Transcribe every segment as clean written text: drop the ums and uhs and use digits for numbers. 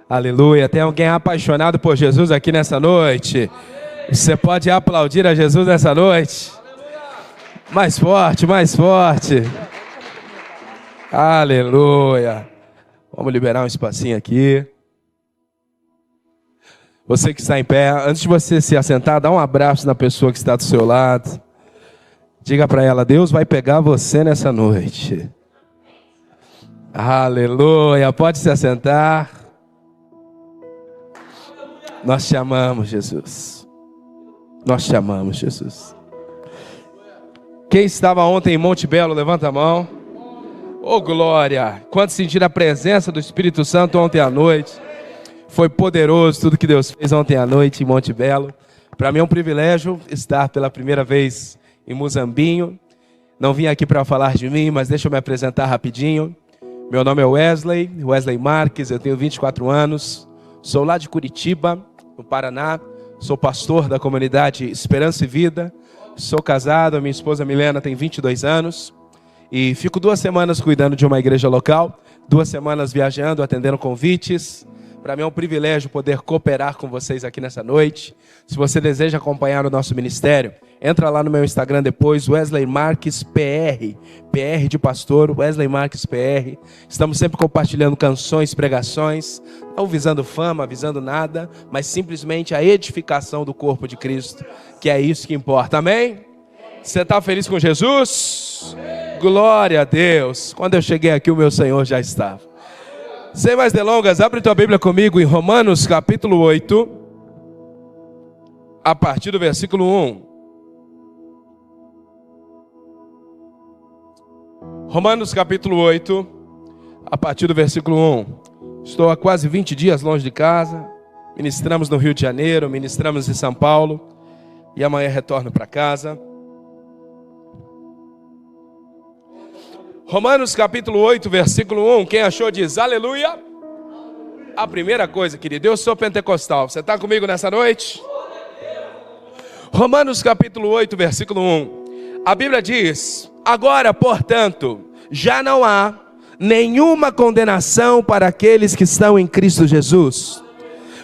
Aleluia. Tem alguém apaixonado por Jesus aqui nessa noite? Você pode aplaudir a Jesus nessa noite? Mais forte, mais forte. Aleluia. Vamos liberar um espacinho aqui. Você que está em pé, antes de você se assentar, dá um abraço na pessoa que está do seu lado. Diga para ela, Deus vai pegar você nessa noite. Aleluia. Pode se assentar. Nós te amamos, Jesus. Nós te amamos, Jesus. Quem estava ontem em Monte Belo, levanta a mão. Oh, glória! Quanto sentir a presença do Espírito Santo ontem à noite. Foi poderoso tudo que Deus fez ontem à noite em Monte Belo. Para mim é um privilégio estar pela primeira vez em Muzambinho. Não vim aqui para falar de mim, mas deixa eu me apresentar rapidinho. Meu nome é Wesley Marques, eu tenho 24 anos. Sou lá de Curitiba, no Paraná. Sou pastor da comunidade Esperança e Vida. Sou casado, a minha esposa Milena tem 22 anos. E fico 2 semanas cuidando de uma igreja local. 2 semanas viajando, atendendo convites. Para mim é um privilégio poder cooperar com vocês aqui nessa noite. Se você deseja acompanhar o nosso ministério, entra lá no meu Instagram depois, Wesley Marques PR. PR de pastor, Wesley Marques PR. Estamos sempre compartilhando canções, pregações, não visando fama, visando nada, mas simplesmente a edificação do corpo de Cristo, que é isso que importa. Amém? Você está feliz com Jesus? Glória a Deus. Quando eu cheguei aqui, o meu Senhor já estava. Sem mais delongas, abre tua Bíblia comigo em Romanos capítulo 8, a partir do versículo 1. Romanos capítulo 8, a partir do versículo 1. Estou há quase 20 dias longe de casa, ministramos no Rio de Janeiro, ministramos em São Paulo, e amanhã retorno para casa. Romanos capítulo 8, versículo 1, quem achou diz aleluia. A primeira coisa, querido, eu sou pentecostal, você está comigo nessa noite? Romanos capítulo 8, versículo 1, a Bíblia diz, agora, portanto, já não há nenhuma condenação para aqueles que estão em Cristo Jesus.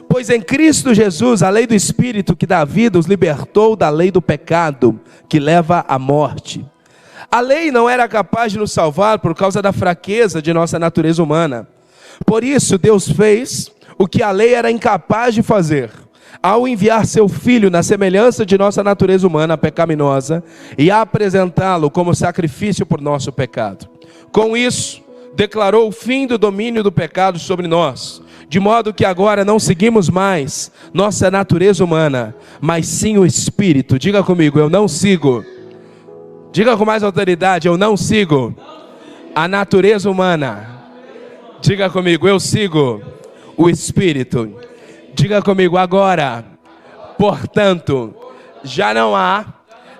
Pois em Cristo Jesus, a lei do Espírito que dá vida os libertou da lei do pecado, que leva à morte. A lei não era capaz de nos salvar por causa da fraqueza de nossa natureza humana. Por isso Deus fez o que a lei era incapaz de fazer, ao enviar seu Filho na semelhança de nossa natureza humana pecaminosa e apresentá-lo como sacrifício por nosso pecado. Com isso, declarou o fim do domínio do pecado sobre nós, de modo que agora não seguimos mais nossa natureza humana, mas sim o Espírito. Diga comigo, eu não sigo. Diga com mais autoridade, eu não sigo a natureza humana. Diga comigo, eu sigo o Espírito. Diga comigo, agora, portanto, já não há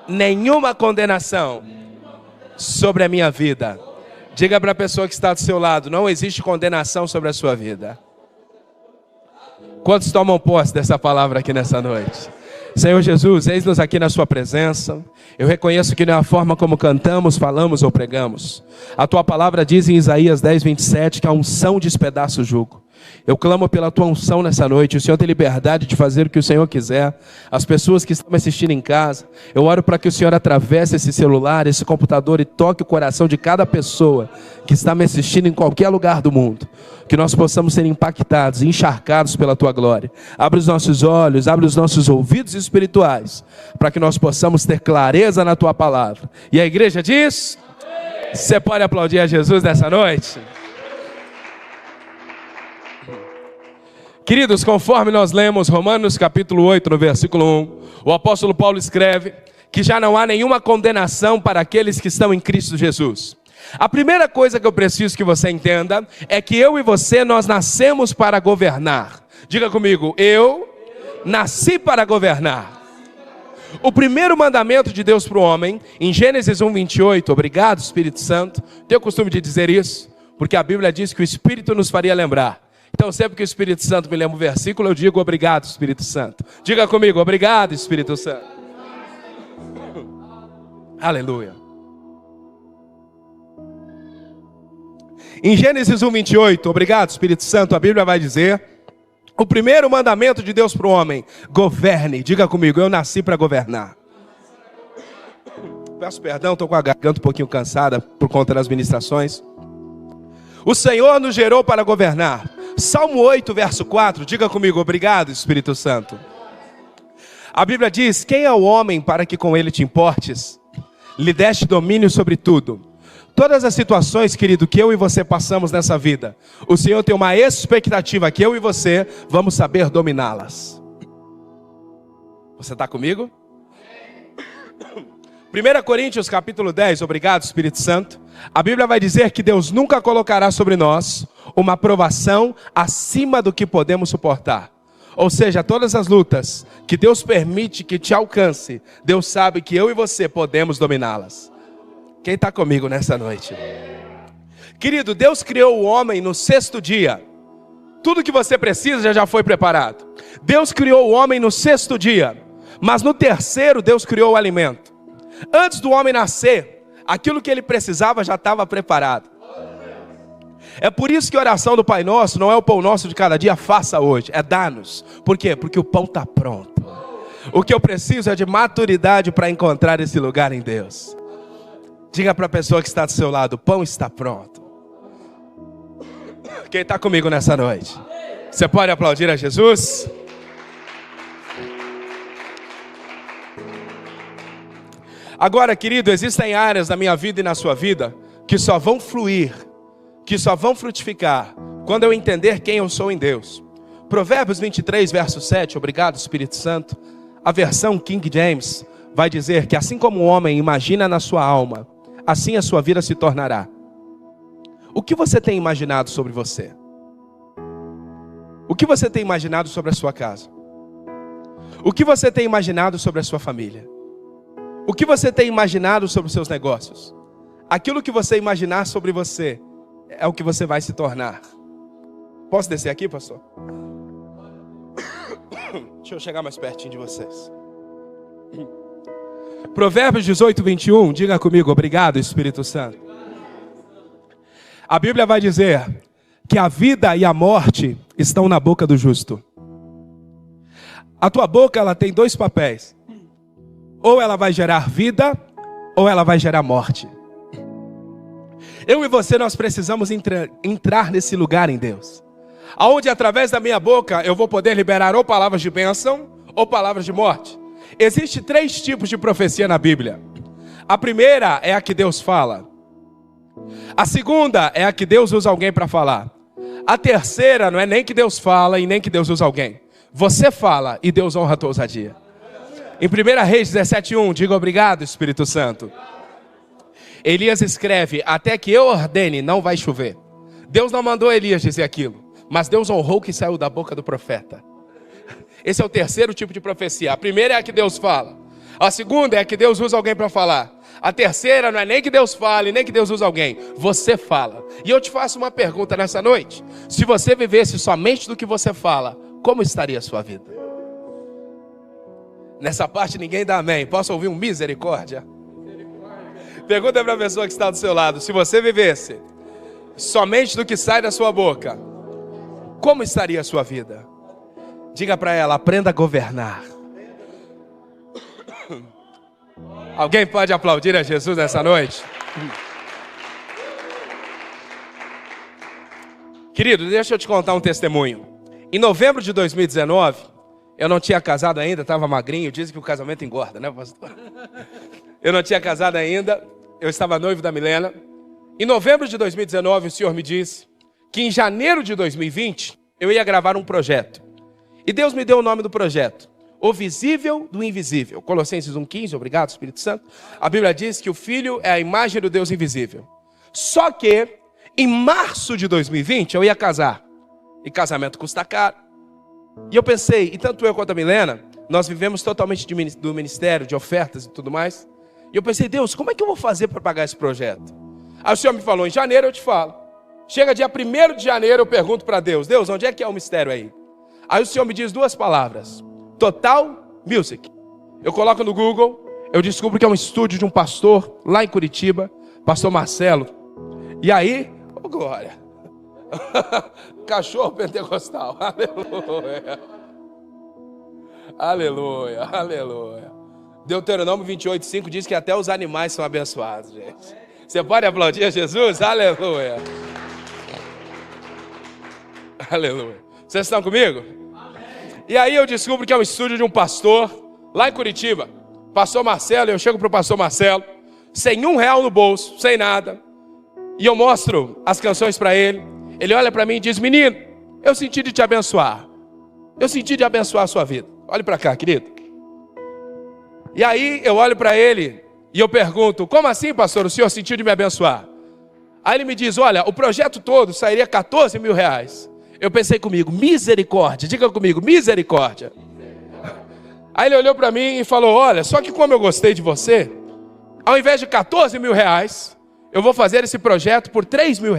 nenhuma condenação sobre a minha vida. Diga para a pessoa que está do seu lado, não existe condenação sobre a sua vida. Quantos tomam posse dessa palavra aqui nessa noite? Senhor Jesus, eis-nos aqui na sua presença. Eu reconheço que não é a forma como cantamos, falamos ou pregamos. A tua palavra diz em Isaías 10, 27 que a unção despedaça o jugo. Eu clamo pela tua unção nessa noite. O Senhor tem liberdade de fazer o que o Senhor quiser. As pessoas que estão me assistindo em casa, eu oro para que o Senhor atravesse esse celular, esse computador e toque o coração de cada pessoa que está me assistindo em qualquer lugar do mundo. Que nós possamos ser impactados, encharcados pela tua glória. Abre os nossos olhos, abre os nossos ouvidos espirituais, para que nós possamos ter clareza na tua palavra. E a igreja diz: você pode aplaudir a Jesus nessa noite? Queridos, conforme nós lemos Romanos capítulo 8, no versículo 1, o apóstolo Paulo escreve que já não há nenhuma condenação para aqueles que estão em Cristo Jesus. A primeira coisa que eu preciso que você entenda é que eu e você, nós nascemos para governar. Diga comigo, eu nasci para governar. O primeiro mandamento de Deus para o homem, em Gênesis 1, 28, obrigado Espírito Santo, tenho o costume de dizer isso, porque a Bíblia diz que o Espírito nos faria lembrar. Então sempre que o Espírito Santo me lembra um versículo, eu digo obrigado Espírito Santo. Diga comigo, obrigado Espírito Santo. Aleluia. Em Gênesis 1, 28, obrigado Espírito Santo, a Bíblia vai dizer O primeiro mandamento de Deus para o homem: governe. Diga comigo, eu nasci para governar. Peço perdão, estou com a garganta um pouquinho cansada por conta das ministrações. O Senhor nos gerou para governar. Salmo 8, verso 4, diga comigo, obrigado, Espírito Santo. A Bíblia diz: quem é o homem para que com ele te importes? Lhe deste domínio sobre tudo. Todas as situações, querido, que eu e você passamos nessa vida, o Senhor tem uma expectativa que eu e você vamos saber dominá-las. Você está comigo? 1 Coríntios capítulo 10, obrigado Espírito Santo. A Bíblia vai dizer que Deus nunca colocará sobre nós uma provação acima do que podemos suportar. Ou seja, todas as lutas que Deus permite que te alcance, Deus sabe que eu e você podemos dominá-las. Quem está comigo nessa noite? Querido, Deus criou o homem no 6º dia. Tudo que você precisa já foi preparado. Deus criou o homem no 6º dia. Mas no 3º Deus criou o alimento. Antes do homem nascer, aquilo que ele precisava já estava preparado. É por isso que a oração do Pai Nosso não é o pão nosso de cada dia, faça hoje, é dá-nos. Por quê? Porque o pão está pronto. O que eu preciso é de maturidade para encontrar esse lugar em Deus. Diga para a pessoa que está do seu lado: o pão está pronto. Quem está comigo nessa noite? Você pode aplaudir a Jesus? Agora, querido, existem áreas na minha vida e na sua vida que só vão fluir, que só vão frutificar quando eu entender quem eu sou em Deus. Provérbios 23, verso 7, obrigado Espírito Santo. A versão King James vai dizer que assim como o homem imagina na sua alma, assim a sua vida se tornará. O que você tem imaginado sobre você? O que você tem imaginado sobre a sua casa? O que você tem imaginado sobre a sua família? O que você tem imaginado sobre os seus negócios? Aquilo que você imaginar sobre você é o que você vai se tornar. Posso descer aqui, pastor? Deixa eu chegar mais pertinho de vocês. Provérbios 18, 21, diga comigo, obrigado Espírito Santo. A Bíblia vai dizer que a vida e a morte estão na boca do justo. A tua boca, ela tem dois papéis. Ou ela vai gerar vida, ou ela vai gerar morte. Eu e você, nós precisamos entrar nesse lugar em Deus. Aonde através da minha boca eu vou poder liberar ou palavras de bênção, ou palavras de morte. Existem 3 tipos de profecia na Bíblia. A primeira é a que Deus fala. A segunda é a que Deus usa alguém para falar. A terceira não é nem que Deus fala e nem que Deus usa alguém. Você fala e Deus honra a tua ousadia. Em 1 Reis 17:1, diga obrigado Espírito Santo. Elias escreve: até que eu ordene, não vai chover. Deus não mandou Elias dizer aquilo, mas Deus honrou o que saiu da boca do profeta. Esse é o terceiro tipo de profecia. A primeira é a que Deus fala. A segunda é a que Deus usa alguém para falar. A terceira não é nem que Deus fale, nem que Deus usa alguém. Você fala. E eu te faço uma pergunta nessa noite. Se você vivesse somente do que você fala, como estaria a sua vida? Nessa parte ninguém dá amém. Posso ouvir um misericórdia? Pergunta para a pessoa que está do seu lado. Se você vivesse somente do que sai da sua boca, como estaria a sua vida? Diga para ela: aprenda a governar. Alguém pode aplaudir a Jesus nessa noite? Querido, deixa eu te contar um testemunho. Em novembro de 2019, eu não tinha casado ainda, estava magrinho. Dizem que o casamento engorda, né, pastor? Eu não tinha casado ainda, eu estava noivo da Milena. Em novembro de 2019, o Senhor me disse que em janeiro de 2020, eu ia gravar um projeto. E Deus me deu o nome do projeto: O Visível do Invisível. Colossenses 1,15, obrigado Espírito Santo. A Bíblia diz que o Filho é a imagem do Deus invisível. Só que, em março de 2020, eu ia casar. E casamento custa caro. E eu pensei, e tanto eu quanto a Milena, nós vivemos totalmente do ministério, de ofertas e tudo mais. E eu pensei: Deus, como é que eu vou fazer para pagar esse projeto? Aí o Senhor me falou: em janeiro eu te falo. Chega dia 1º de janeiro, eu pergunto para Deus: Deus, onde é que é o mistério aí? Aí o Senhor me diz 2 palavras: Total Music. Eu coloco no Google, eu descubro que é um estúdio de um pastor lá em Curitiba, pastor Marcelo. E aí, oh glória, Cachorro pentecostal. Aleluia. Aleluia, aleluia. Deuteronômio 28:5 diz que até os animais são abençoados, gente. Você pode aplaudir a Jesus? Aleluia. Aleluia. Vocês estão comigo? E aí eu descubro que é um estúdio de um pastor, lá em Curitiba. Pastor Marcelo, eu chego para o pastor Marcelo, sem R$1 no bolso, sem nada. E eu mostro as canções para ele. Ele olha para mim e diz: menino, eu senti de te abençoar. Eu senti de abençoar a sua vida. Olhe para cá, querido. E aí eu olho para ele e eu pergunto: como assim, pastor, o senhor sentiu de me abençoar? Aí ele me diz: olha, o projeto todo sairia R$14 mil. Eu pensei comigo: misericórdia, diga comigo, misericórdia. Aí ele olhou para mim e falou: olha, só que como eu gostei de você, ao invés de R$14 mil, eu vou fazer esse projeto por R$3 mil.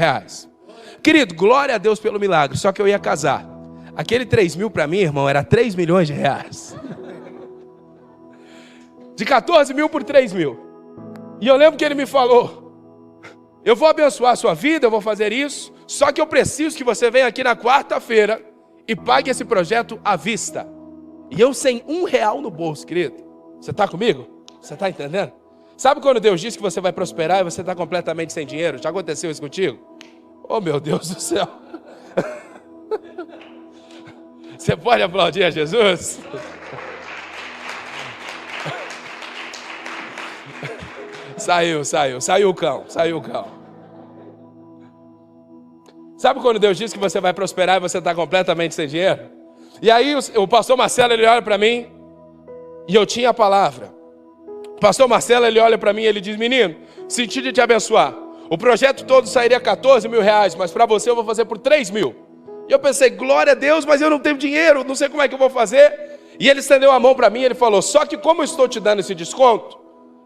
Querido, glória a Deus pelo milagre, só que eu ia casar. Aquele 3 mil para mim, irmão, era R$3 milhões. De 14 mil por 3 mil. E eu lembro que ele me falou: eu vou abençoar a sua vida, eu vou fazer isso, só que eu preciso que você venha aqui na quarta-feira e pague esse projeto à vista. E eu sem R$1 no bolso, querido. Você está comigo? Você está entendendo? Sabe quando Deus diz que você vai prosperar e você está completamente sem dinheiro? Já aconteceu isso contigo? Oh, meu Deus do céu. Você pode aplaudir a Jesus? Saiu o cão. Sabe quando Deus diz que você vai prosperar e você está completamente sem dinheiro? E aí o pastor Marcelo, ele olha para mim e eu tinha a palavra. O pastor Marcelo, ele olha para mim e ele diz: menino, senti de te abençoar. O projeto todo sairia R$14 mil, mas para você eu vou fazer por 3 mil. E eu pensei: glória a Deus, mas eu não tenho dinheiro, não sei como é que eu vou fazer. E ele estendeu a mão para mim e ele falou: só que como eu estou te dando esse desconto,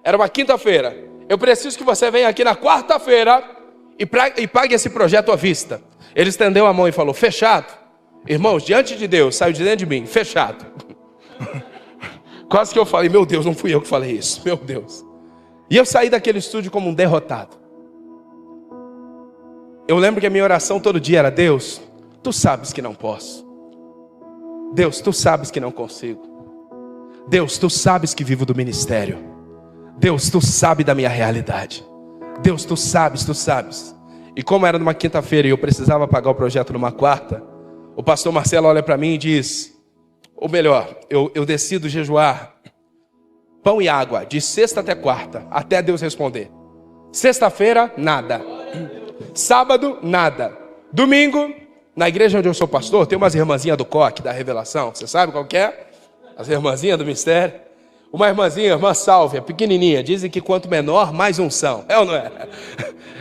era uma quinta-feira, eu preciso que você venha aqui na quarta-feira e pague esse projeto à vista. Ele estendeu a mão e falou: fechado. Irmãos, diante de Deus, saiu de dentro de mim: fechado. Quase que eu falei: meu Deus, não fui eu que falei isso, meu Deus. E eu saí daquele estúdio como um derrotado. Eu lembro que a minha oração todo dia era: Deus, tu sabes que não posso. Deus, tu sabes que não consigo. Deus, tu sabes que vivo do ministério. Deus, tu sabes da minha realidade. Deus, tu sabes. E como era numa quinta-feira e eu precisava pagar o projeto numa quarta, o pastor Marcelo olha para mim e diz: ou melhor, eu decido jejuar pão e água de sexta até quarta, até Deus responder. Sexta-feira, nada. Sábado, nada. Domingo, na igreja onde eu sou pastor, tem umas irmãzinhas do coque, da revelação. Você sabe qual que é? As irmãzinhas do mistério. Uma irmãzinha, irmã Sálvia, pequenininha. Dizem que quanto menor, mais unção. É ou não é?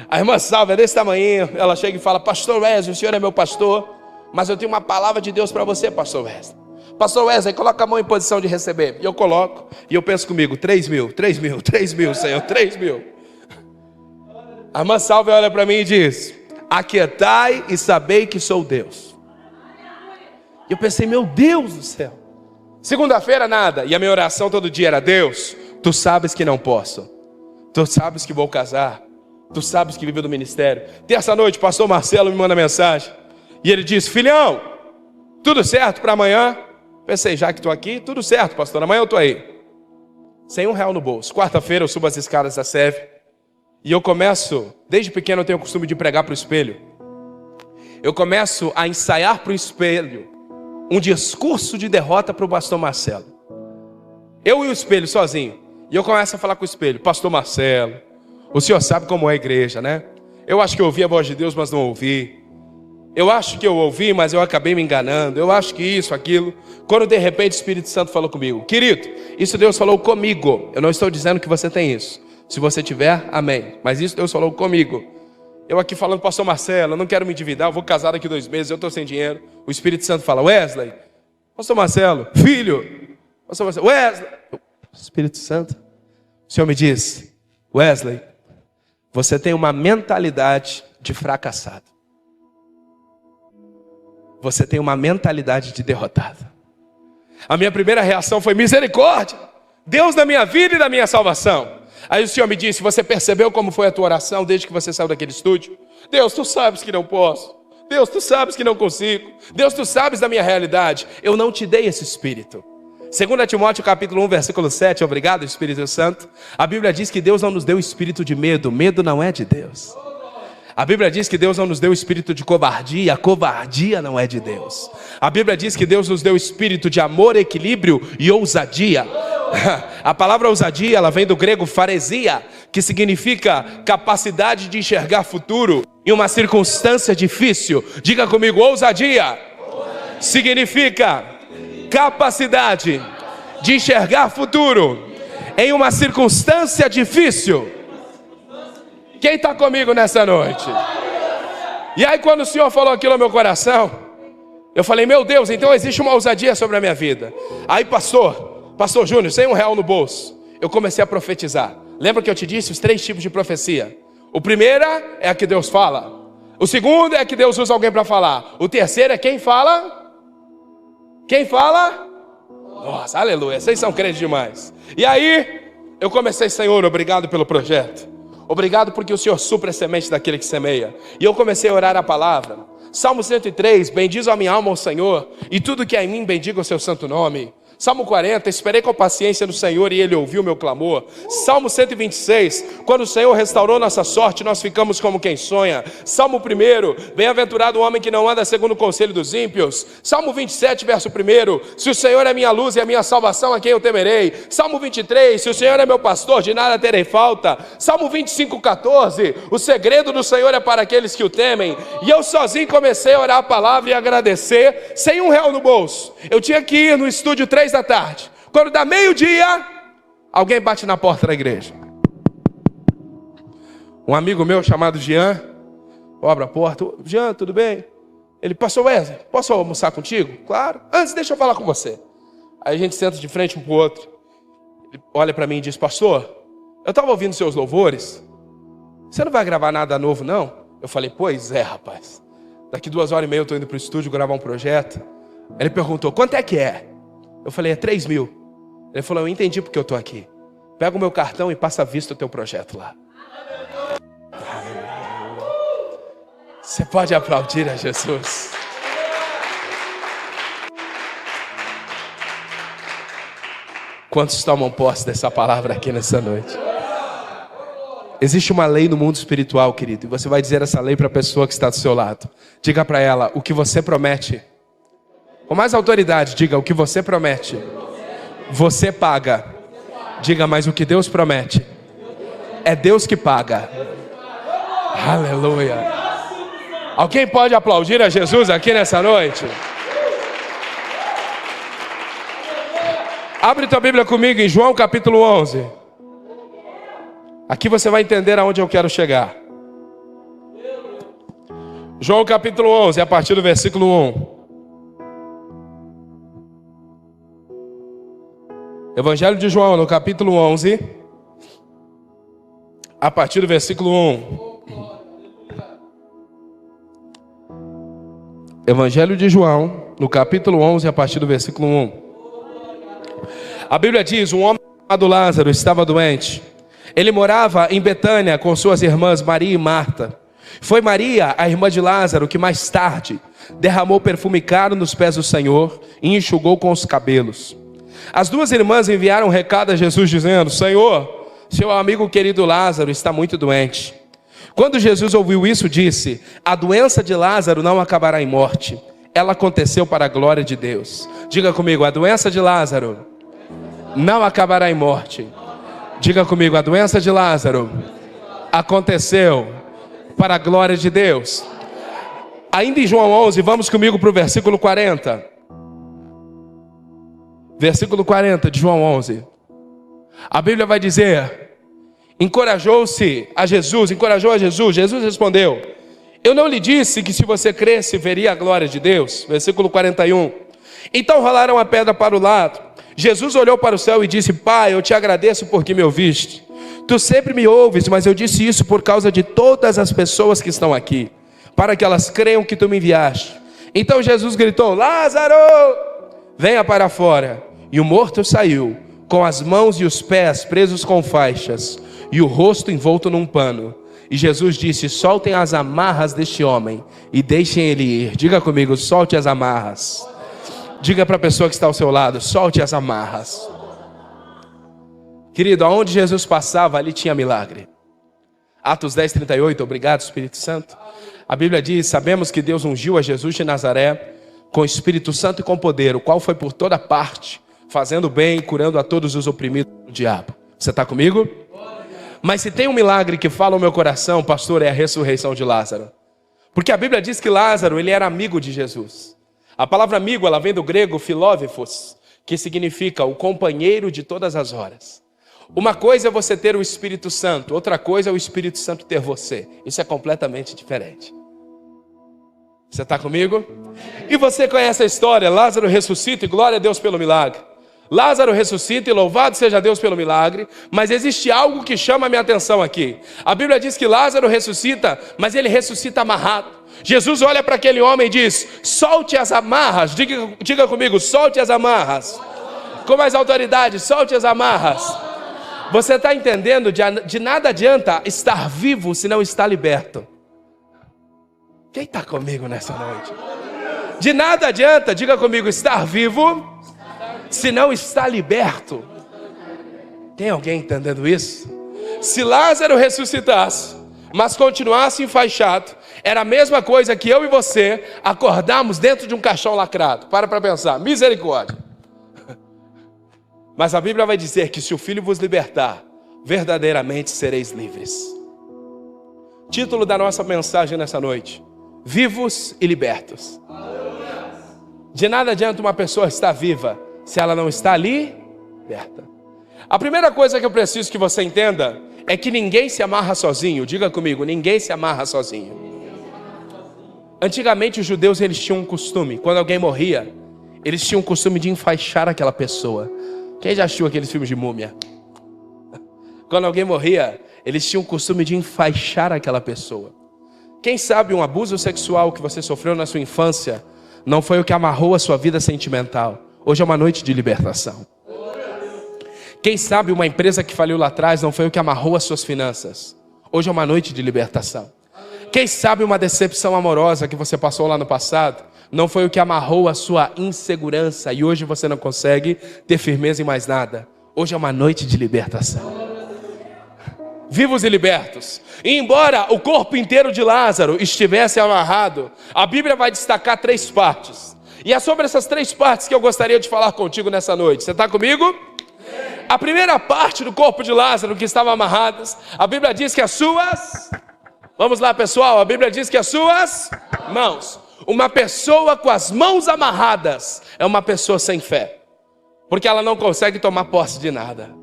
A irmã Sálvia é desse tamanho. Ela chega e fala: pastor Wesley, o senhor é meu pastor, mas eu tenho uma palavra de Deus para você, pastor Wesley. Pastor Wesley, coloca a mão em posição de receber. E eu coloco, e eu penso comigo: 3 mil, Senhor, 3 mil. A irmã Sálvia olha para mim e diz: aquietai e sabei que sou Deus. E eu pensei: meu Deus do céu. Segunda-feira, nada. E a minha oração todo dia era: Deus, tu sabes que não posso. Tu sabes que vou casar. Tu sabes que vivo do ministério. Terça-noite, o pastor Marcelo me manda mensagem. E ele diz: filhão, tudo certo para amanhã? Pensei: já que estou aqui, tudo certo, pastor, amanhã eu estou aí. Sem R$1 no bolso. Quarta-feira eu subo as escadas da SEV. E eu começo, desde pequeno eu tenho o costume de pregar para o espelho. Eu começo a ensaiar para o espelho um discurso de derrota para o pastor Marcelo. Eu e o espelho sozinho. E eu começo a falar com o espelho: pastor Marcelo, o senhor sabe como é a igreja, né? Eu acho que eu ouvi a voz de Deus, mas não ouvi. Eu acho que eu ouvi, mas eu acabei me enganando. Eu acho que isso, aquilo. Quando de repente o Espírito Santo falou comigo: querido, isso Deus falou comigo. Eu não estou dizendo que você tem isso. Se você tiver, amém. Mas isso Deus falou comigo. Eu aqui falando: pastor Marcelo, eu não quero me endividar, eu vou casar daqui 2 meses, eu estou sem dinheiro. O Espírito Santo fala: Wesley, pastor Marcelo, filho, pastor Marcelo, Wesley. Espírito Santo, o Senhor me diz: Wesley, você tem uma mentalidade de fracassado. Você tem uma mentalidade de derrotado. A minha primeira reação foi: misericórdia, Deus na minha vida e na minha salvação. Aí o Senhor me disse: você percebeu como foi a tua oração desde que você saiu daquele estúdio? Deus, tu sabes que não posso. Deus, tu sabes que não consigo. Deus, tu sabes da minha realidade. Eu não te dei esse espírito. 2 Timóteo capítulo 1, versículo 7, obrigado Espírito Santo. A Bíblia diz que Deus não nos deu o espírito de medo. Medo não é de Deus. A Bíblia diz que Deus não nos deu o espírito de covardia. Covardia não é de Deus. A Bíblia diz que Deus nos deu o espírito de amor, equilíbrio e ousadia. A palavra ousadia, ela vem do grego faresia, que significa capacidade de enxergar futuro em uma circunstância difícil. Diga comigo, ousadia significa capacidade de enxergar futuro em uma circunstância difícil. Quem está comigo nessa noite? E aí quando o Senhor falou aquilo ao meu coração, eu falei, meu Deus, então existe uma ousadia sobre a minha vida. Aí pastor Júnior, sem R$1 no bolso, eu comecei a profetizar. Lembra que eu te disse os 3 tipos de profecia? O primeiro é a que Deus fala. O segundo é a que Deus usa alguém para falar. O terceiro é quem fala? Quem fala? Nossa, aleluia, vocês são crentes demais. E aí, eu comecei, Senhor, obrigado pelo projeto. Obrigado porque o Senhor supre a semente daquele que semeia. E eu comecei a orar a palavra. Salmo 103, bendiz a minha alma ao Senhor, e tudo que há em mim bendiga o seu santo nome. Salmo 40, esperei com paciência no Senhor e Ele ouviu meu clamor. Salmo 126, quando o Senhor restaurou nossa sorte, nós ficamos como quem sonha. Salmo 1, bem-aventurado o homem que não anda segundo o conselho dos ímpios. Salmo 27, verso 1, se o Senhor é minha luz e a minha salvação, a quem eu temerei. Salmo 23, se o Senhor é meu pastor, de nada terei falta. Salmo 25, 14, o segredo do Senhor é para aqueles que o temem. E eu sozinho comecei a orar a palavra e agradecer, sem R$1 no bolso. Eu tinha que ir no estúdio 3 da tarde. Quando dá meio-dia, alguém bate na porta da igreja. Um amigo meu chamado Jean, abre a porta. Jean, tudo bem? Ele, pastor Wesley, posso almoçar contigo? Claro. Antes, deixa eu falar com você. Aí a gente senta de frente um para o outro. Ele olha para mim e diz, pastor, eu estava ouvindo seus louvores. Você não vai gravar nada novo, não? Eu falei, pois é, rapaz. Daqui 2h30 eu estou indo para o estúdio gravar um projeto. Ele perguntou, quanto é que é? Eu falei, é 3.000. Ele falou, eu entendi porque eu estou aqui. Pega o meu cartão e passa a vista o teu projeto lá. Você pode aplaudir a Jesus. Quantos tomam posse dessa palavra aqui nessa noite? Existe uma lei no mundo espiritual, querido, e você vai dizer essa lei para a pessoa que está do seu lado. Diga para ela, o que você promete. Com mais autoridade, diga, o que você promete, você paga. Diga, mas o que Deus promete, é Deus que paga. Aleluia. Alguém pode aplaudir a Jesus aqui nessa noite? Abre tua Bíblia comigo em João capítulo 11. Aqui você vai entender aonde eu quero chegar. João capítulo 11, a partir do versículo 1. Evangelho de João, no capítulo 11, a partir do versículo 1. Evangelho de João, no capítulo 11, a partir do versículo 1. A Bíblia diz, um homem chamado Lázaro estava doente. Ele morava em Betânia com suas irmãs Maria e Marta. Foi Maria, a irmã de Lázaro, que mais tarde derramou perfume caro nos pés do Senhor e enxugou com os cabelos. As duas irmãs enviaram um recado a Jesus dizendo, Senhor, seu amigo querido Lázaro está muito doente. Quando Jesus ouviu isso, disse, a doença de Lázaro não acabará em morte. Ela aconteceu para a glória de Deus. Diga comigo, a doença de Lázaro não acabará em morte. Diga comigo, a doença de Lázaro aconteceu para a glória de Deus. Ainda em João 11, vamos comigo para o versículo 40. Versículo 40 de João 11. A Bíblia vai dizer, encorajou a Jesus. Jesus respondeu, eu não lhe disse que se você cresce, veria a glória de Deus? Versículo 41. Então rolaram a pedra para o lado. Jesus olhou para o céu e disse, Pai, eu te agradeço porque me ouviste. Tu sempre me ouves, mas eu disse isso por causa de todas as pessoas que estão aqui, para que elas creiam que tu me enviaste. Então Jesus gritou, Lázaro, venha para fora. E o morto saiu, com as mãos e os pés presos com faixas, e o rosto envolto num pano. E Jesus disse: soltem as amarras deste homem e deixem ele ir. Diga comigo: solte as amarras. Diga para a pessoa que está ao seu lado: solte as amarras. Querido, aonde Jesus passava, ali tinha milagre. Atos 10:38, obrigado Espírito Santo. A Bíblia diz: sabemos que Deus ungiu a Jesus de Nazaré com o Espírito Santo e com poder, o qual foi por toda parte, fazendo bem e curando a todos os oprimidos do diabo. Você está comigo? Mas se tem um milagre que fala o meu coração, pastor, é a ressurreição de Lázaro. Porque a Bíblia diz que Lázaro, ele era amigo de Jesus. A palavra amigo, ela vem do grego filóvefos, que significa o companheiro de todas as horas. Uma coisa é você ter o Espírito Santo, outra coisa é o Espírito Santo ter você. Isso é completamente diferente. Você está comigo? E você conhece a história: Lázaro ressuscita e glória a Deus pelo milagre. Lázaro ressuscita e louvado seja Deus pelo milagre. Mas existe algo que chama a minha atenção aqui. A Bíblia diz que Lázaro ressuscita, mas ele ressuscita amarrado. Jesus olha para aquele homem e diz: solte as amarras. Diga comigo: solte as amarras. Com mais autoridade: solte as amarras. Você está entendendo? De nada adianta estar vivo se não está liberto. Quem está comigo nessa noite? De nada adianta, diga comigo, estar vivo se não está liberto. Tem alguém entendendo isso? Se Lázaro ressuscitasse, mas continuasse enfaixado, era a mesma coisa que eu e você acordarmos dentro de um caixão lacrado. Para pensar, misericórdia. Mas a Bíblia vai dizer que se o Filho vos libertar, verdadeiramente sereis livres. Título da nossa mensagem nessa noite: vivos e libertos. De nada adianta uma pessoa estar viva se ela não está liberta. A primeira coisa que eu preciso que você entenda é que ninguém se amarra sozinho. Diga comigo: ninguém se amarra sozinho. Antigamente os judeus, eles tinham um costume: quando alguém morria, eles tinham um costume de enfaixar aquela pessoa. Quem já assistiu aqueles filmes de múmia? Quando alguém morria, eles tinham o costume de enfaixar aquela pessoa. Quem sabe um abuso sexual que você sofreu na sua infância não foi o que amarrou a sua vida sentimental. Hoje é uma noite de libertação. Quem sabe uma empresa que faliu lá atrás não foi o que amarrou as suas finanças. Hoje é uma noite de libertação. Quem sabe uma decepção amorosa que você passou lá no passado não foi o que amarrou a sua insegurança e hoje você não consegue ter firmeza em mais nada. Hoje é uma noite de libertação. Vivos e libertos. E embora o corpo inteiro de Lázaro estivesse amarrado, a Bíblia vai destacar 3 partes. E é sobre essas 3 partes que eu gostaria de falar contigo nessa noite. Você está comigo? A primeira parte do corpo de Lázaro que estava amarradas, a Bíblia diz que as suas... Vamos lá, pessoal, a Bíblia diz que as suas mãos. Uma pessoa com as mãos amarradas é uma pessoa sem fé, porque ela não consegue tomar posse de nada.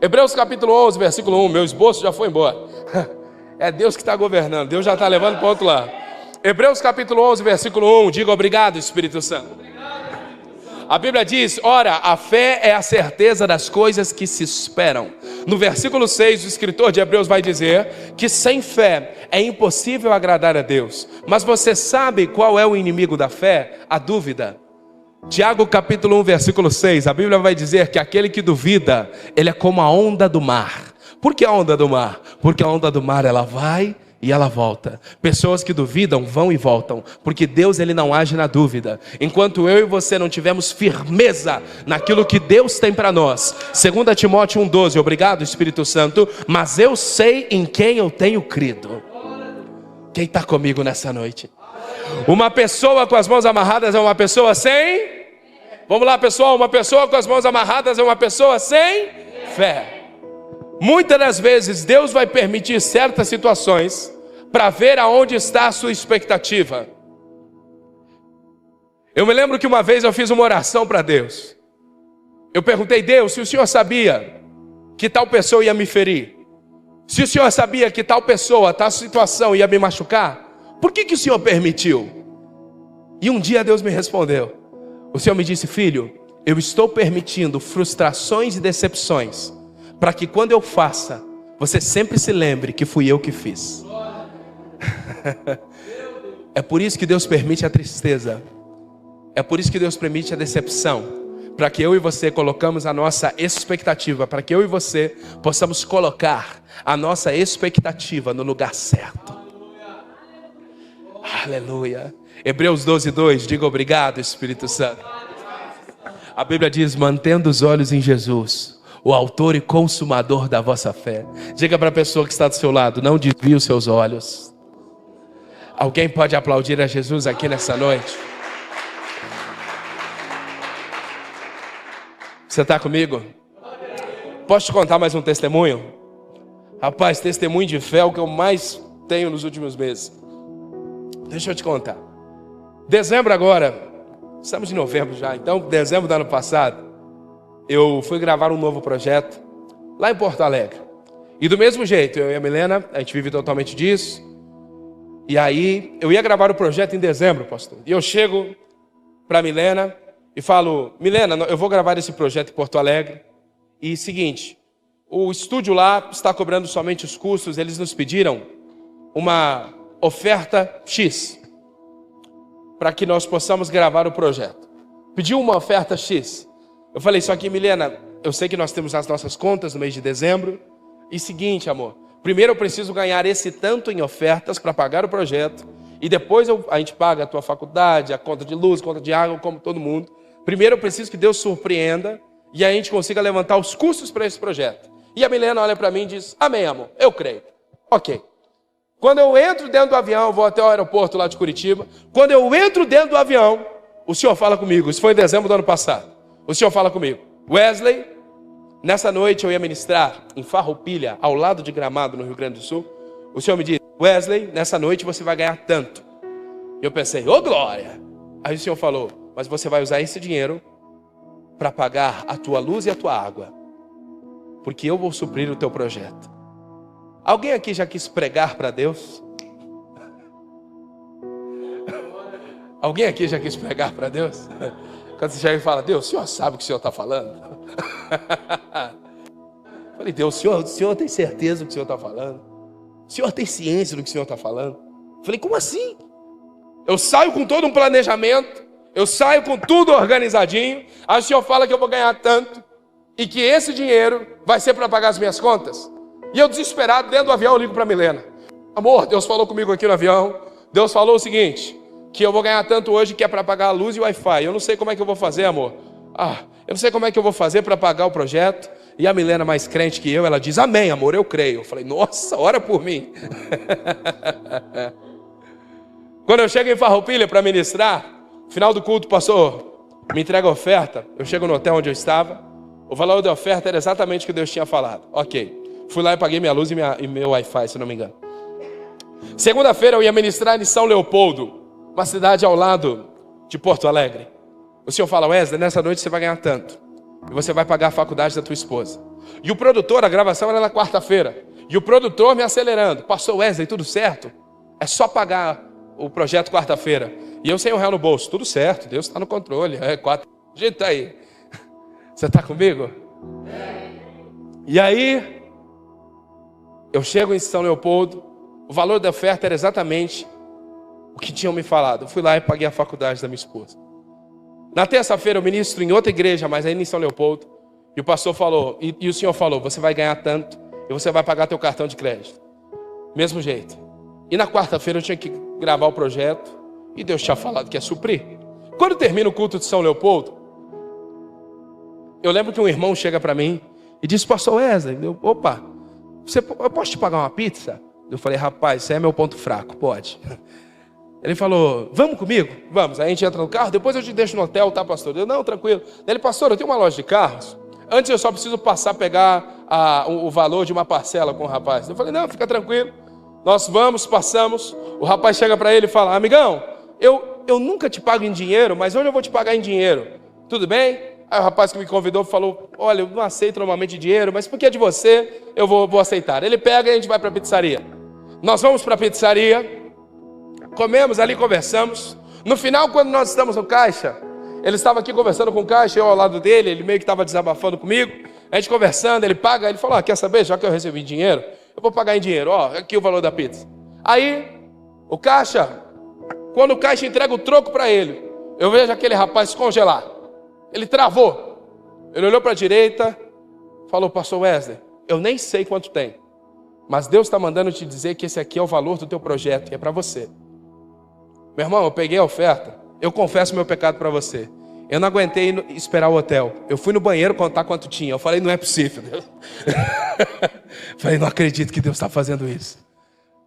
Hebreus capítulo 11, versículo 1, meu esboço já foi embora. É Deus que está governando, Deus já está levando para o outro lado. Hebreus capítulo 11, versículo 1, diga obrigado, Espírito Santo. A Bíblia diz: ora, a fé é a certeza das coisas que se esperam. No versículo 6, o escritor de Hebreus vai dizer que sem fé é impossível agradar a Deus. Mas você sabe qual é o inimigo da fé? A dúvida. Tiago capítulo 1, versículo 6, a Bíblia vai dizer que aquele que duvida, ele é como a onda do mar. Por que a onda do mar? Porque a onda do mar, ela vai e ela volta. Pessoas que duvidam vão e voltam, porque Deus, ele não age na dúvida. Enquanto eu e você não tivermos firmeza naquilo que Deus tem para nós. 2 Timóteo 1,12, obrigado Espírito Santo, mas eu sei em quem eu tenho crido. Quem está comigo nessa noite? Uma pessoa com as mãos amarradas é uma pessoa sem... Vamos lá, pessoal, uma pessoa com as mãos amarradas é uma pessoa sem fé. Muitas das vezes Deus vai permitir certas situações para ver aonde está a sua expectativa. Eu me lembro que uma vez eu fiz uma oração para Deus. Eu perguntei: Deus, se o Senhor sabia que tal pessoa ia me ferir, se o Senhor sabia que tal pessoa, tal situação ia me machucar, por que o Senhor permitiu? E um dia Deus me respondeu. O Senhor me disse: filho, eu estou permitindo frustrações e decepções para que quando eu faça, você sempre se lembre que fui eu que fiz. É por isso que Deus permite a tristeza. É por isso que Deus permite a decepção. para que eu e você colocamos a nossa expectativa, para que eu e você possamos colocar a nossa expectativa no lugar certo. Aleluia. Hebreus 12:2, diga obrigado, Espírito Santo. A Bíblia diz, mantendo os olhos em Jesus, o autor e consumador da vossa fé. Diga para a pessoa que está do seu lado, não desvie os seus olhos. Alguém pode aplaudir a Jesus aqui nessa noite? Você está comigo? Posso te contar mais um testemunho? Rapaz, testemunho de fé é o que eu mais tenho nos últimos meses. Deixa eu te contar. Dezembro agora, estamos em novembro já, então dezembro do ano passado, eu fui gravar um novo projeto lá em Porto Alegre. E do mesmo jeito, eu e a Milena, a gente vive totalmente disso. E aí, eu ia gravar o projeto em dezembro, pastor. E eu chego para a Milena e falo, Milena, eu vou gravar esse projeto em Porto Alegre. E seguinte, o estúdio lá está cobrando somente os custos, eles nos pediram uma oferta X para que nós possamos gravar o projeto. Pediu uma oferta X. Eu falei, só que Milena, eu sei que nós temos as nossas contas no mês de dezembro. E seguinte, amor, primeiro eu preciso ganhar esse tanto em ofertas para pagar o projeto. E depois a gente paga a tua faculdade, a conta de luz, conta de água, como todo mundo. Primeiro eu preciso que Deus surpreenda e a gente consiga levantar os custos para esse projeto. E a Milena olha para mim e diz, amém, amor, eu creio. Ok. Quando eu entro dentro do avião, eu vou até o aeroporto lá de Curitiba. Quando eu entro dentro do avião, o senhor fala comigo. Isso foi em dezembro do ano passado. O senhor fala comigo. Wesley, nessa noite eu ia ministrar em Farroupilha, ao lado de Gramado, no Rio Grande do Sul. O senhor me disse, Wesley, nessa noite você vai ganhar tanto. Eu pensei, ô glória. Aí o senhor falou, mas você vai usar esse dinheiro para pagar a tua luz e a tua água. Porque eu vou suprir o teu projeto. Alguém aqui já quis pregar para Deus? Alguém aqui já quis pregar para Deus? Quando você chega e fala, Deus, o senhor sabe o que o senhor está falando? Falei, Deus, o senhor tem certeza do que o senhor está falando? O senhor tem ciência do que o senhor está falando? Falei, como assim? Eu saio com todo um planejamento, eu saio com tudo organizadinho, aí o senhor fala que eu vou ganhar tanto, e que esse dinheiro vai ser para pagar as minhas contas? E eu desesperado, dentro do avião, eu ligo para a Milena. Amor, Deus falou comigo aqui no avião. Deus falou o seguinte, que eu vou ganhar tanto hoje que é para pagar a luz e o Wi-Fi. Eu não sei como é que eu vou fazer, amor. Eu não sei como é que eu vou fazer para pagar o projeto. E a Milena, mais crente que eu, ela diz, amém, amor, eu creio. Eu falei, nossa, ora por mim. Quando eu chego em Farroupilha para ministrar, no final do culto, pastor, me entrega a oferta. Eu chego no hotel onde eu estava. O valor da oferta era exatamente o que Deus tinha falado. Ok. Fui lá e paguei minha luz e meu Wi-Fi, se não me engano. Segunda-feira eu ia ministrar em São Leopoldo, uma cidade ao lado de Porto Alegre. O senhor fala, Wesley, nessa noite você vai ganhar tanto. E você vai pagar a faculdade da tua esposa. E o produtor, a gravação era na quarta-feira. E o produtor me acelerando. Pastor Wesley, tudo certo? É só pagar o projeto quarta-feira. E eu sem R$1 no bolso. Tudo certo, Deus está no controle. Gente, tá aí. Você está comigo? E aí, eu chego em São Leopoldo, o valor da oferta era exatamente o que tinham me falado. Eu fui lá e paguei a faculdade da minha esposa. Na terça-feira eu ministro em outra igreja, mas ainda em São Leopoldo. E o pastor falou, e o senhor falou, você vai ganhar tanto e você vai pagar teu cartão de crédito. Mesmo jeito. E na quarta-feira eu tinha que gravar o projeto e Deus tinha falado que ia suprir. Quando termina o culto de São Leopoldo, eu lembro que um irmão chega para mim e diz, pastor Wesley, opa, eu posso te pagar uma pizza? Eu falei, rapaz, isso é meu ponto fraco, pode. Ele falou, vamos comigo? Vamos. Aí a gente entra no carro, depois eu te deixo no hotel, tá, pastor? Eu, não, tranquilo. Ele, pastor, eu tenho uma loja de carros. Antes eu só preciso passar a pegar o valor de uma parcela com o rapaz. Eu falei, não, fica tranquilo. Nós vamos, passamos. O rapaz chega para ele e fala, amigão, eu nunca te pago em dinheiro, mas hoje eu vou te pagar em dinheiro. Tudo bem? Aí o rapaz que me convidou falou, olha, eu não aceito normalmente dinheiro, mas porque é de você, eu vou aceitar. Ele pega e a gente vai para a pizzaria. Nós vamos para a pizzaria, comemos ali, conversamos. No final, quando nós estamos no caixa, ele estava aqui conversando com o caixa, eu ao lado dele, ele meio que estava desabafando comigo. A gente conversando, ele paga, ele falou, quer saber, já que eu recebi dinheiro, eu vou pagar em dinheiro, aqui o valor da pizza. Aí, o caixa, quando o caixa entrega o troco para ele, eu vejo aquele rapaz congelar. Ele travou. Ele olhou para a direita, falou: pastor Wesley, eu nem sei quanto tem, mas Deus está mandando te dizer que esse aqui é o valor do teu projeto e é para você. Meu irmão, eu peguei a oferta, eu confesso meu pecado para você. Eu não aguentei esperar o hotel. Eu fui no banheiro contar quanto tinha. Eu falei: não é possível, Deus. Falei: não acredito que Deus está fazendo isso.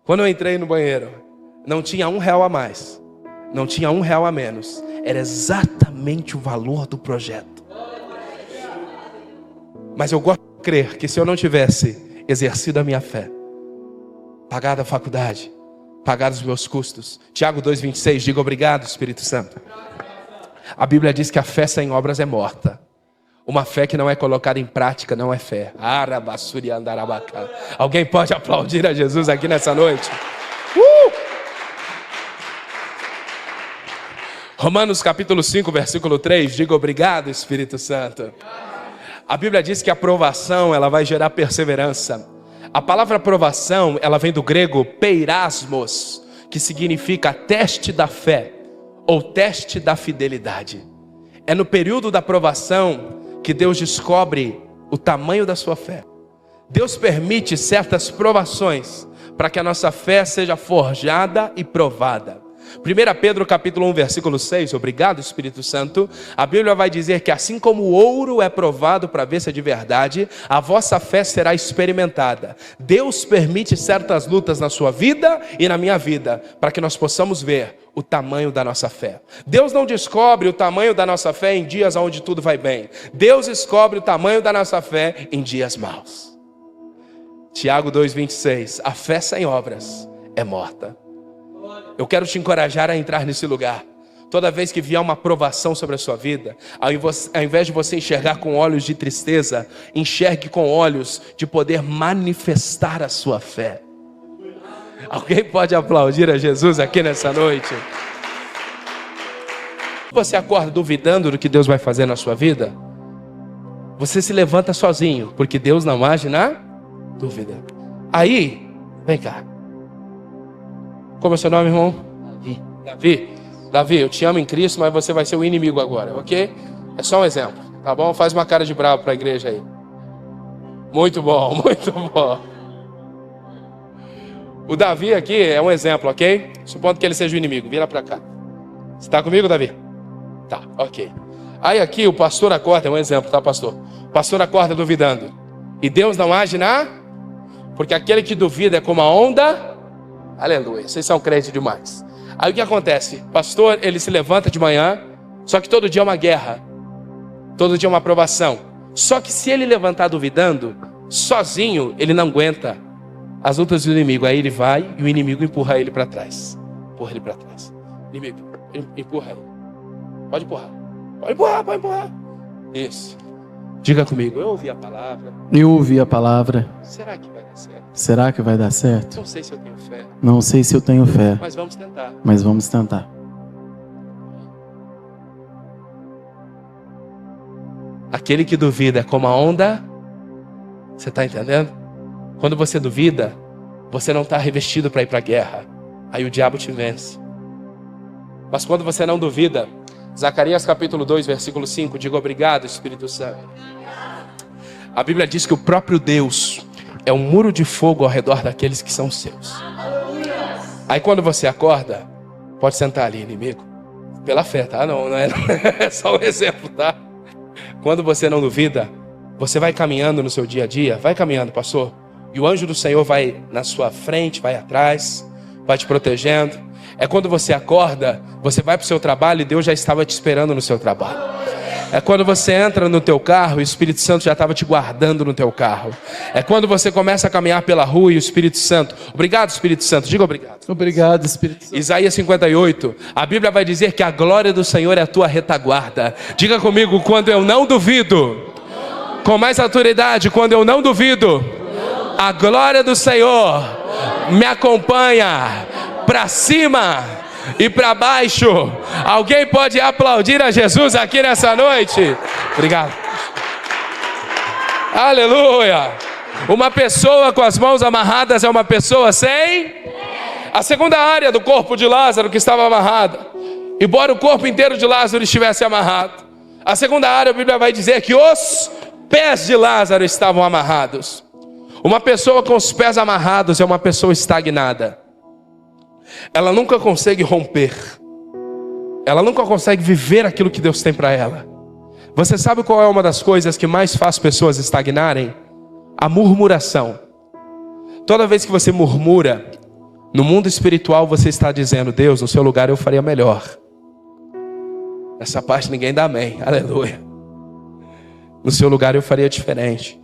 Quando eu entrei no banheiro, não tinha R$1 a mais, não tinha R$1 a menos. Era exatamente o valor do projeto. Mas eu gosto de crer que se eu não tivesse exercido a minha fé, pagado a faculdade, pagado os meus custos, Tiago 2,26, diga obrigado, Espírito Santo. A Bíblia diz que a fé sem obras é morta. Uma fé que não é colocada em prática não é fé. Alguém pode aplaudir a Jesus aqui nessa noite? Romanos capítulo 5, versículo 3, diga obrigado, Espírito Santo. A Bíblia diz que a provação, ela vai gerar perseverança. A palavra provação, ela vem do grego peirasmos, que significa teste da fé, ou teste da fidelidade. É no período da provação que Deus descobre o tamanho da sua fé. Deus permite certas provações para que a nossa fé seja forjada e provada. 1 Pedro capítulo 1, versículo 6, obrigado, Espírito Santo. A Bíblia vai dizer que assim como o ouro é provado para ver se é de verdade, a vossa fé será experimentada. Deus permite certas lutas na sua vida e na minha vida, para que nós possamos ver o tamanho da nossa fé. Deus não descobre o tamanho da nossa fé em dias onde tudo vai bem. Deus descobre o tamanho da nossa fé em dias maus. Tiago 2,26, a fé sem obras é morta. Eu quero te encorajar a entrar nesse lugar. Toda vez que vier uma provação sobre a sua vida, ao invés de você enxergar com olhos de tristeza, enxergue com olhos de poder manifestar a sua fé. Alguém pode aplaudir a Jesus aqui nessa noite? Você acorda duvidando do que Deus vai fazer na sua vida? Você se levanta sozinho, porque Deus não age na dúvida. Aí, vem cá. Como é o seu nome, irmão? Davi, eu te amo em Cristo, mas você vai ser o inimigo agora, ok? É só um exemplo, tá bom? Faz uma cara de bravo para a igreja aí. Muito bom, muito bom. O Davi aqui é um exemplo, ok? Supondo que ele seja o inimigo, vira para cá. Você está comigo, Davi? Tá, ok. Aí aqui o pastor acorda, é um exemplo, tá, pastor? O pastor acorda duvidando. E Deus não age porque aquele que duvida é como a onda. Aleluia, vocês são crentes demais. Aí o que acontece? Pastor, ele se levanta de manhã, só que todo dia é uma guerra, todo dia é uma provação. Só que se ele levantar duvidando, sozinho, ele não aguenta as lutas do inimigo. Aí ele vai e o inimigo empurra ele para trás. Empurra ele para trás. Inimigo, empurra ele. Pode empurrar. Pode empurrar, pode empurrar. Isso. Diga comigo, eu ouvi a palavra. Eu ouvi a palavra. Será que vai dar certo? Será que vai dar certo? Não sei se eu tenho fé. Não sei se eu tenho fé. Mas vamos tentar. Mas vamos tentar. Aquele que duvida é como a onda. Você está entendendo? Quando você duvida, você não está revestido para ir para a guerra. Aí o diabo te vence. Mas quando você não duvida, Zacarias capítulo 2, versículo 5, diga obrigado, Espírito Santo. A Bíblia diz que o próprio Deus é um muro de fogo ao redor daqueles que são seus. Aí quando você acorda, pode sentar ali, inimigo. Pela fé, tá? Não é só um exemplo, tá? Quando você não duvida, você vai caminhando no seu dia a dia. Vai caminhando, pastor. E o anjo do Senhor vai na sua frente, vai atrás, vai te protegendo. É quando você acorda, você vai para o seu trabalho e Deus já estava te esperando no seu trabalho. É quando você entra no teu carro e o Espírito Santo já estava te guardando no teu carro. É quando você começa a caminhar pela rua e o Espírito Santo... Obrigado, Espírito Santo. Diga obrigado. Obrigado, Espírito Santo. Isaías 58. A Bíblia vai dizer que a glória do Senhor é a tua retaguarda. Diga comigo, quando eu não duvido. Com mais autoridade, quando eu não duvido. A glória do Senhor me acompanha para cima e para baixo. Alguém pode aplaudir a Jesus aqui nessa noite? Obrigado. Aleluia. Uma pessoa com as mãos amarradas é uma pessoa sem... A segunda área do corpo de Lázaro que estava amarrada. Embora o corpo inteiro de Lázaro estivesse amarrado, A segunda área, a Bíblia vai dizer que os pés de Lázaro estavam amarrados. Uma pessoa com os pés amarrados é uma pessoa estagnada. Ela nunca consegue romper. Ela nunca consegue viver aquilo que Deus tem para ela. Você sabe qual é uma das coisas que mais faz pessoas estagnarem? A murmuração. Toda vez que você murmura, no mundo espiritual você está dizendo: Deus, no seu lugar eu faria melhor. Essa parte ninguém dá amém, aleluia. No seu lugar eu faria diferente.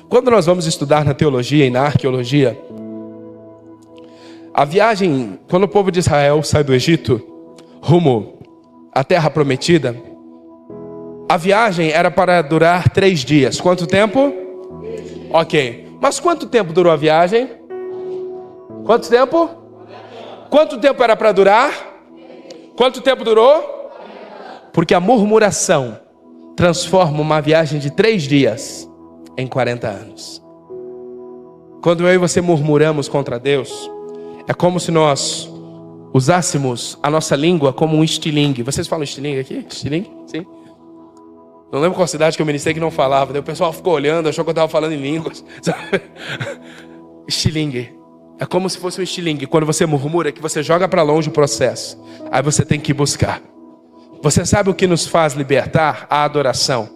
Quando nós vamos estudar na teologia e na arqueologia, a viagem, quando o povo de Israel sai do Egito, rumo à terra prometida, a viagem era para durar 3 dias. Quanto tempo? Ok. Mas quanto tempo durou a viagem? Quanto tempo? Quanto tempo era para durar? Quanto tempo durou? Porque a murmuração transforma uma viagem de 3 dias em 40 anos. Quando eu e você murmuramos contra Deus, é como se nós usássemos a nossa língua como um estilingue. Vocês falam estilingue aqui? Estilingue? Sim. Não lembro qual cidade que eu ministrei que não falava. Daí o pessoal ficou olhando, achou que eu estava falando em línguas. Estilingue. É como se fosse um estilingue. Quando você murmura, que você joga para longe o processo. Aí você tem que ir buscar. Você sabe o que nos faz libertar? A adoração.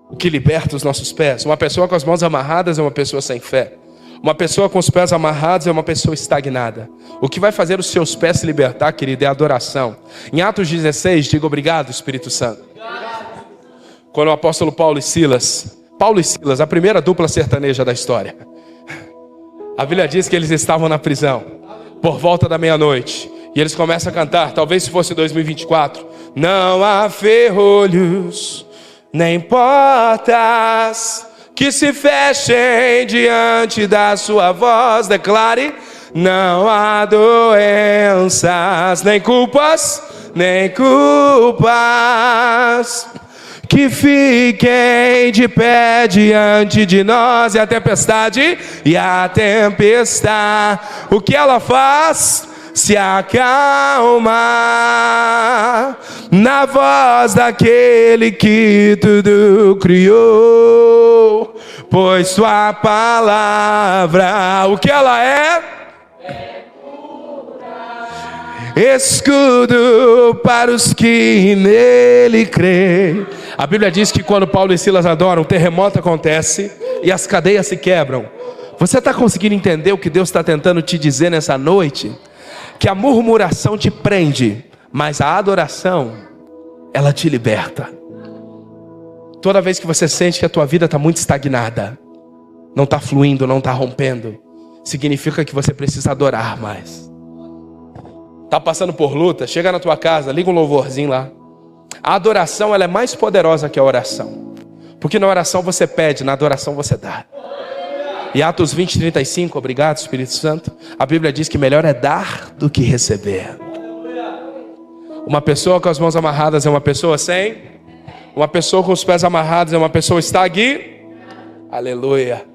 O que liberta os nossos pés? Uma pessoa com as mãos amarradas é uma pessoa sem fé. Uma pessoa com os pés amarrados é uma pessoa estagnada. O que vai fazer os seus pés se libertar, querido, é a adoração. Em Atos 16, diga obrigado, Espírito Santo. Quando o apóstolo Paulo e Silas, a primeira dupla sertaneja da história. A Bíblia diz que eles estavam na prisão, por volta da meia-noite. E eles começam a cantar, talvez se fosse 2024. Não há ferrolhos, nem portas que se fechem diante da sua voz. Declare: não há doenças, nem culpas que fiquem de pé diante de nós. E a tempestade, o que ela faz? Se acalma na voz daquele que tudo criou, pois sua palavra, o que ela é? Escudo para os que nele creem. A Bíblia diz que quando Paulo e Silas adoram, um terremoto acontece e as cadeias se quebram. Você está conseguindo entender o que Deus está tentando te dizer nessa noite? Que a murmuração te prende, mas a adoração, ela te liberta. Toda vez que você sente que a tua vida está muito estagnada, não está fluindo, não está rompendo, significa que você precisa adorar mais. Está passando por luta, chega na tua casa, liga um louvorzinho lá. A adoração, ela é mais poderosa que a oração. Porque na oração você pede, na adoração você dá. E Atos 20, 35, obrigado Espírito Santo, a Bíblia diz que melhor é dar do que receber. Uma pessoa com as mãos amarradas é uma pessoa sem. Uma pessoa com os pés amarrados é uma pessoa aleluia.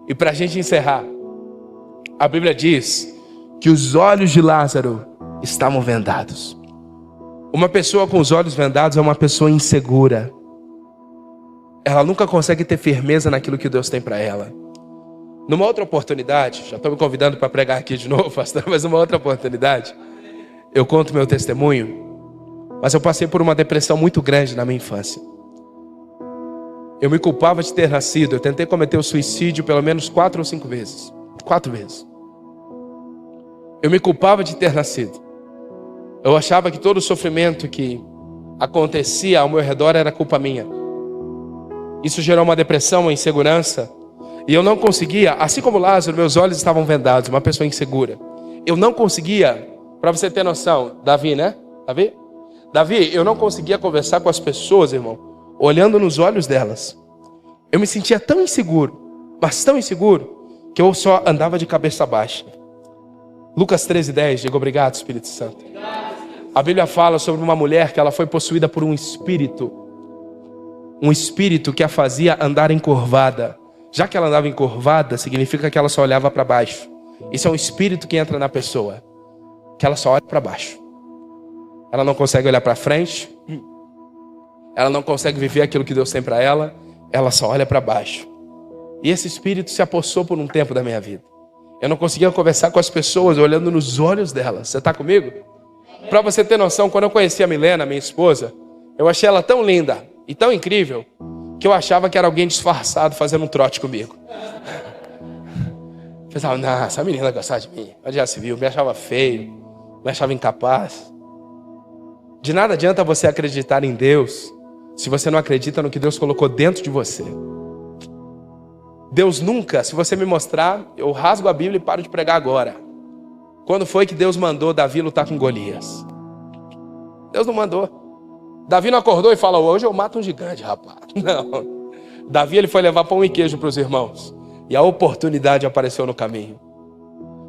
E para a gente encerrar, a Bíblia diz que os olhos de Lázaro estavam vendados. Uma pessoa com os olhos vendados é uma pessoa insegura. Ela nunca consegue ter firmeza naquilo que Deus tem para ela. Numa outra oportunidade, já estou me convidando para pregar aqui de novo, pastor, mas numa outra oportunidade, eu conto meu testemunho, mas eu passei por uma depressão muito grande na minha infância. Eu me culpava de ter nascido, eu tentei cometer o suicídio pelo menos 4 ou 5 vezes. 4 vezes. Eu me culpava de ter nascido. Eu achava que todo o sofrimento que acontecia ao meu redor era culpa minha. Isso gerou uma depressão, uma insegurança. E eu não conseguia, assim como Lázaro, meus olhos estavam vendados, uma pessoa insegura. Eu não conseguia, para você ter noção, Davi, né? Davi, eu não conseguia conversar com as pessoas, irmão, olhando nos olhos delas. Eu me sentia tão inseguro, mas tão inseguro, que eu só andava de cabeça baixa. Lucas 13:10, diga obrigado, Espírito Santo. A Bíblia fala sobre uma mulher que ela foi possuída por um espírito que a fazia andar encurvada. Já que ela andava encurvada, significa que ela só olhava para baixo. Isso é um espírito que entra na pessoa, que ela só olha para baixo. ela não consegue olhar para frente, ela não consegue viver aquilo que Deus tem para ela, ela só olha para baixo. E esse espírito se apossou por um tempo da minha vida. Eu não conseguia conversar com as pessoas olhando nos olhos delas. Você está comigo? Para você ter noção, quando eu conheci a Milena, minha esposa, eu achei ela tão linda e tão incrível que eu achava que era alguém disfarçado fazendo um trote comigo. Eu pensava, não, essa menina gostava de mim. Onde já se viu? Me achava feio, me achava incapaz. De nada adianta você acreditar em Deus se você não acredita no que Deus colocou dentro de você. Deus nunca, se você me mostrar, eu rasgo a Bíblia e paro de pregar agora. Quando foi que Deus mandou Davi lutar com Golias? Deus não mandou. Davi não acordou e falou, hoje eu mato um gigante, rapaz. Não. Davi ele foi levar pão e queijo para os irmãos. E a oportunidade apareceu no caminho.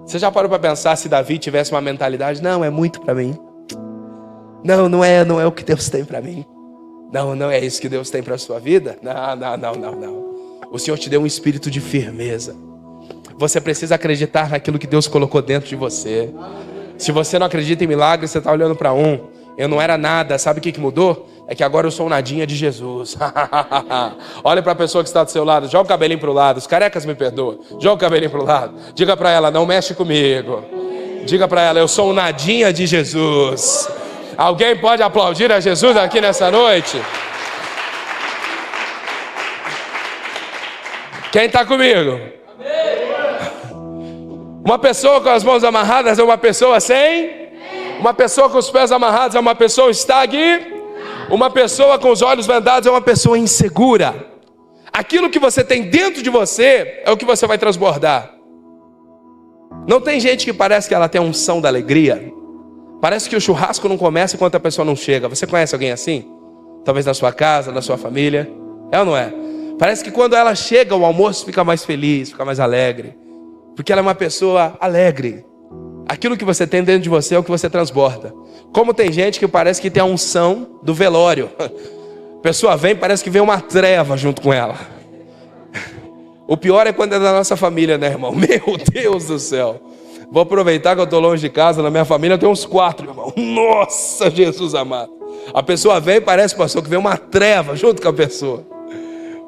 Você já parou para pensar se Davi tivesse uma mentalidade? Não, é muito para mim. Não é o que Deus tem para mim. Não é isso que Deus tem para a sua vida. Não. O Senhor te deu um espírito de firmeza. Você precisa acreditar naquilo que Deus colocou dentro de você. Se você não acredita em milagres, você está olhando para um. Eu não era nada, sabe o que mudou? É que agora eu sou um nadinha de Jesus. Olha para a pessoa que está do seu lado, joga o cabelinho para o lado. Os carecas me perdoam. Joga o cabelinho para o lado. Diga para ela, não mexe comigo. Diga para ela, eu sou um nadinha de Jesus. Alguém pode aplaudir a Jesus aqui nessa noite? Quem está comigo? Uma pessoa com as mãos amarradas é uma pessoa sem? Uma pessoa com os pés amarrados é uma pessoa estagnada? Uma pessoa com os olhos vendados é uma pessoa insegura. Aquilo que você tem dentro de você é o que você vai transbordar. Não tem gente que parece que ela tem a unção da alegria? Parece que o churrasco não começa enquanto a pessoa não chega. Você conhece alguém assim? Talvez na sua casa, na sua família. É ou não é? Parece que quando ela chega, o almoço fica mais feliz, fica mais alegre. Porque ela é uma pessoa alegre. Aquilo que você tem dentro de você é o que você transborda. Como tem gente que parece que tem a unção do velório. A pessoa vem, parece que vem uma treva junto com ela. O pior é quando é da nossa família, né, irmão? Meu Deus do céu. Vou aproveitar que eu estou longe de casa, na minha família eu tenho uns 4, irmão. Nossa, Jesus amado. A pessoa vem, parece, pastor, que vem uma treva junto com a pessoa.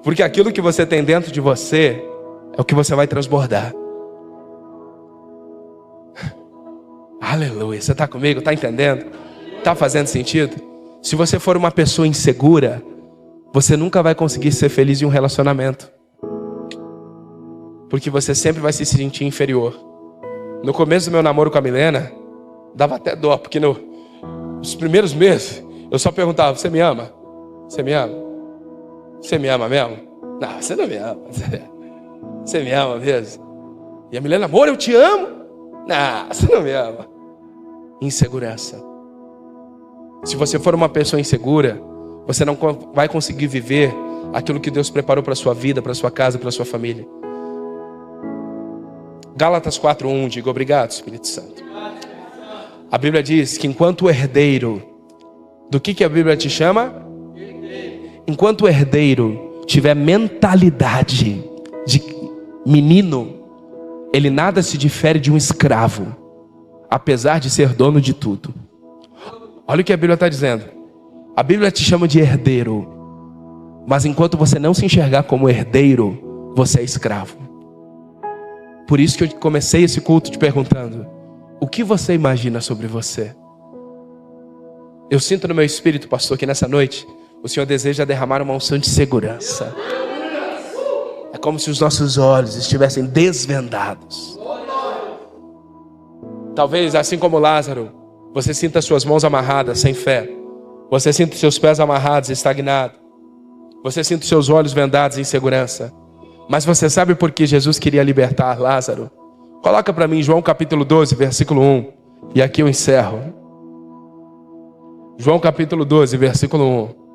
Porque aquilo que você tem dentro de você é o que você vai transbordar. Aleluia, você está comigo? Está entendendo? Está fazendo sentido? Se você for uma pessoa insegura, você nunca vai conseguir ser feliz em um relacionamento. Porque você sempre vai se sentir inferior. No começo do meu namoro com a Milena, dava até dó, porque nos primeiros meses, eu só perguntava, você me ama? Você me ama? Você me ama mesmo? Não, você não me ama. Você me ama mesmo? E a Milena, amor, eu te amo. Não, você não me ama. Insegurança. Se você for uma pessoa insegura, você não vai conseguir viver aquilo que Deus preparou para a sua vida, para a sua casa, para a sua família. Gálatas 4:1, diga obrigado, Espírito Santo. A Bíblia diz que enquanto herdeiro, do que a Bíblia te chama? Enquanto o herdeiro tiver mentalidade de menino, ele nada se difere de um escravo, apesar de ser dono de tudo. Olha o que a Bíblia está dizendo. A Bíblia te chama de herdeiro, mas enquanto você não se enxergar como herdeiro, você é escravo. Por isso que eu comecei esse culto te perguntando, o que você imagina sobre você? Eu sinto no meu espírito, pastor, que nessa noite o Senhor deseja derramar uma unção de segurança. É como se os nossos olhos estivessem desvendados. Talvez, assim como Lázaro, você sinta suas mãos amarradas, sem fé. Você sinta seus pés amarrados, estagnados. Você sinta seus olhos vendados, em insegurança. Mas você sabe por que Jesus queria libertar Lázaro? Coloca para mim João capítulo 12, versículo 1. E aqui eu encerro. João capítulo 12, versículo 1.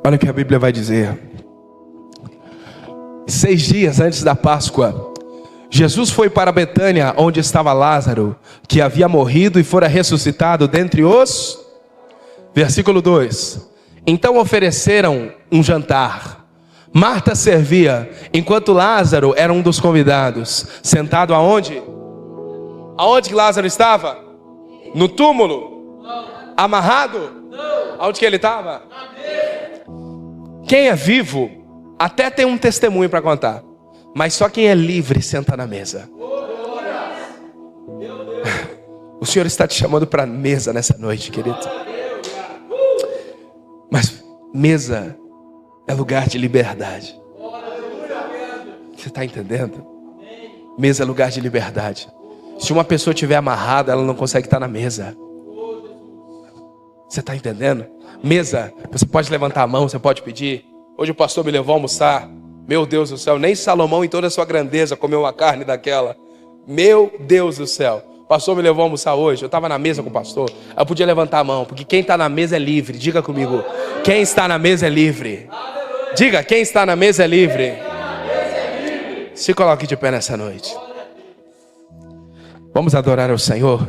Olha o que a Bíblia vai dizer. 6 dias antes da Páscoa, Jesus foi para Betânia, onde estava Lázaro, que havia morrido e fora ressuscitado dentre os... Versículo 2. Então ofereceram um jantar. Marta servia, enquanto Lázaro era um dos convidados. Sentado aonde? Aonde que Lázaro estava? No túmulo? Amarrado? Aonde que ele estava? Quem é vivo até tem um testemunho para contar, mas só quem é livre senta na mesa. O Senhor está te chamando para a mesa nessa noite, querido. Mas mesa é lugar de liberdade. Você está entendendo? Mesa é lugar de liberdade. Se uma pessoa estiver amarrada, ela não consegue estar na mesa. Você está entendendo? Mesa, você pode levantar a mão, você pode pedir. Hoje o pastor me levou a almoçar. Meu Deus do céu, nem Salomão em toda a sua grandeza comeu uma carne daquela. Meu Deus do céu. O pastor me levou a almoçar hoje. Eu estava na mesa com o pastor. Eu podia levantar a mão, porque quem está na mesa é livre. Diga comigo. Quem está na mesa é livre. Diga, quem está na mesa é livre. Se coloque de pé nessa noite. Vamos adorar ao Senhor.